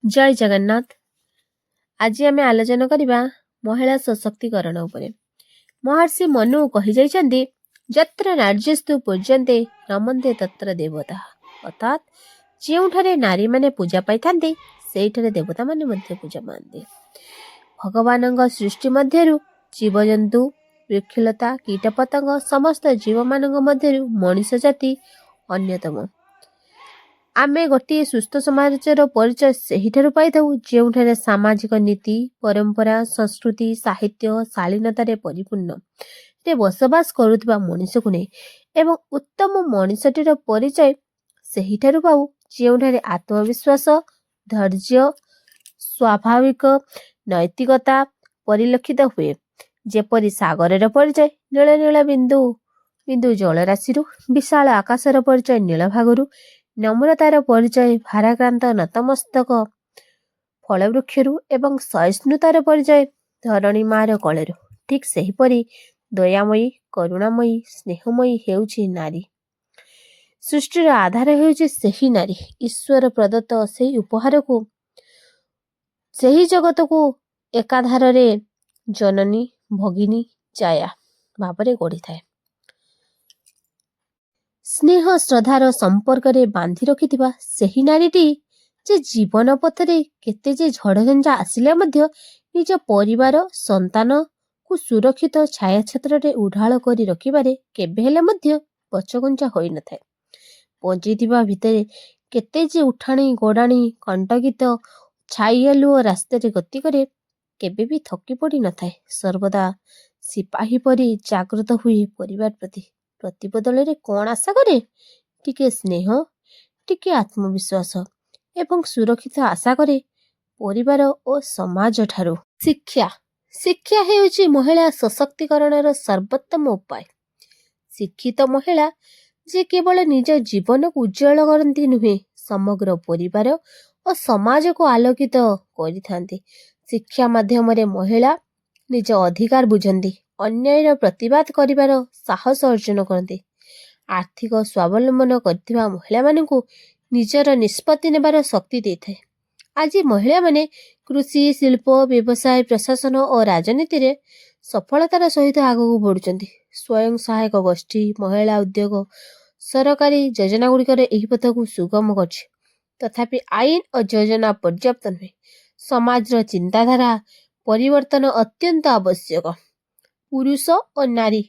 जय जगन्नाथ। आज आम आलोचना करवा महिला सशक्तिकरण उपरे। महर्षि मनु कहि जाइछन्ति, यत्र नार्यस्तु पूज्यन्ते रमन्ते तत्र देवता। अर्थात ଯେଉଁଠାରେ ନାରୀମାନେ ପୂଜା ପାଇଥାନ୍ତି ସେଇଠାରେ ଦେବତାମାନେ ମଧ୍ୟ ପୂଜା ପାଆନ୍ତି। ଭଗବାନଙ୍କ ସୃଷ୍ଟି ମଧ୍ୟରୁ ଜୀବଜନ୍ତୁ, ବୃକ୍ଷଲତା, କୀଟପତଙ୍ଗ ସମସ୍ତ ଜୀବମାନଙ୍କ ମଧ୍ୟରୁ ମଣିଷ ଜାତି ଅନ୍ୟତମ। ଆମେ ଗୋଟିଏ ସୁସ୍ଥ ସମାଜର ପରିଚୟ ସେହିଠାରୁ ପାଇଥାଉ ଯେଉଁଠାରେ ସାମାଜିକ ନୀତି, ପରମ୍ପରା, ସଂସ୍କୃତି, ସାହିତ୍ୟ, ଶାଳୀନତାରେ ପରିପୂର୍ଣ୍ଣ ରେ ବସବାସ କରୁଥିବା ମଣିଷକୁ ନେଇ ଏବଂ ଉତ୍ତମ ମଣିଷଟିର ପରିଚୟ ସେହିଠାରୁ ପାଉ ଯେଉଁଠାରେ ଆତ୍ମବିଶ୍ୱାସ, ଧୈର୍ଯ୍ୟ, ସ୍ୱାଭାବିକ ନୈତିକତା ପରିଲକ୍ଷିତ ହୁଏ। ଯେପରି ସାଗରର ପରିଚୟ ନୀଳ ନୀଳ ବିନ୍ଦୁ ବିନ୍ଦୁ ଜଳରାଶିରୁ, ବିଶାଳ ଆକାଶର ପରିଚୟ ନୀଳଭାଗରୁ, ନମ୍ରତାର ପରିଚୟ ଭାରାକ୍ରାନ୍ତ ନତମସ୍ତକ ଫଳବୃକ୍ଷରୁ ଏବଂ ସହିଷ୍ଣୁତାର ପରିଚୟ ଧରଣୀ ମାର କଳରୁ। ଠିକ୍ ସେହିପରି ଦୟାମୟୀ, କରୁଣାମୟୀ, ସ୍ନେହମୟୀ ହେଉଛି ନାରୀ। ସୃଷ୍ଟିର ଆଧାର ହେଉଛି ସେହି ନାରୀ। ଈଶ୍ୱର ପ୍ରଦତ୍ତ ସେହି ଉପହାରକୁ ସେହି ଜଗତକୁ ଏକାଧାରରେ ଜନନୀ, ଭଗିନୀ, ଜାୟା ଭାବରେ ଗଢ଼ିଥାଏ। ସ୍ନେହ ଶ୍ରଦ୍ଧାର ସମ୍ପର୍କରେ ବାନ୍ଧି ରଖିଥିବା ସେହି ନାରୀଟି ଯେ ଜୀବନ ପଥରେ କେତେ ଯେ ଝଡ଼ଝଞ୍ଜା ଆସିଲେ ମଧ୍ୟ ନିଜ ପରିବାର, ସନ୍ତାନକୁ ସୁରକ୍ଷିତ ଛାୟାଛତ୍ରରେ ଉଢାଳ କରି ରଖିବାରେ କେବେ ହେଲେ ମଧ୍ୟ ପଛଘୁଞ୍ଚା ହୋଇନଥାଏ। ବଞ୍ଚିଥିବା ଭିତରେ କେତେ ଯେ ଉଠାଣି ଗୋଡ଼ାଣି କଣ୍ଟକିତ ଛାଇଆଲୁଅ ରାସ୍ତାରେ ଗତି କରେ, କେବେ ବି ଥକି ପଡ଼ି ନଥାଏ। ସର୍ବଦା ସିପାହୀ ପରି ଜାଗ୍ରତ ହୁଏ ପରିବାର ପ୍ରତି। ପ୍ରତିବଦଳରେ କ'ଣ ଆଶା କରେ? ଟିକେ ସ୍ନେହ, ଟିକେ ଆତ୍ମବିଶ୍ୱାସ ଏବଂ ସୁରକ୍ଷିତ ଆଶା କରେ ପରିବାର ଓ ସମାଜ ଠାରୁ। ଶିକ୍ଷା ହେଉଛି ମହିଳା ସଶକ୍ତିକରଣର ସର୍ବୋତ୍ତମ ଉପାୟ। ଶିକ୍ଷିତ ମହିଳା ଯେ କେବଳ ନିଜ ଜୀବନକୁ ଉଜ୍ଜ୍ୱଳ କରନ୍ତି ନୁହେଁ, ସମଗ୍ର ପରିବାର ଓ ସମାଜକୁ ଆଲୋକିତ କରିଥାନ୍ତି। ଶିକ୍ଷା ମାଧ୍ୟମରେ ମହିଳା ନିଜ ଅଧିକାର ବୁଝନ୍ତି, ଅନ୍ୟାୟର ପ୍ରତିବାଦ କରିବାର ସାହସ ଅର୍ଜନ କରନ୍ତି। ଆର୍ଥିକ ସ୍ୱାବଲମ୍ବନ କରିଥିବା ମହିଳାମାନଙ୍କୁ ନିଜର ନିଷ୍ପତ୍ତି ନେବାର ଶକ୍ତି ଦେଇଥାଏ। ଆଜି ମହିଳାମାନେ କୃଷି, ଶିଳ୍ପ, ବ୍ୟବସାୟ, ପ୍ରଶାସନ ଓ ରାଜନୀତିରେ ସଫଳତାର ସହିତ ଆଗକୁ ବଢ଼ୁଛନ୍ତି। ସ୍ୱୟଂ ସହାୟକ ଗୋଷ୍ଠୀ, ମହିଳା ଉଦ୍ୟୋଗ, ସରକାରୀ ଯୋଜନାଗୁଡ଼ିକର ଏହି ପଥକୁ ସୁଗମ କରିଛି। ତଥାପି ଆଇନ ଓ ଯୋଜନା ପର୍ଯ୍ୟାପ୍ତ ନୁହେଁ। ସମାଜର ଚିନ୍ତାଧାରା ପରିବର୍ତ୍ତନ ଅତ୍ୟନ୍ତ ଆବଶ୍ୟକ। ପୁରୁଷ ଓ ନାରୀ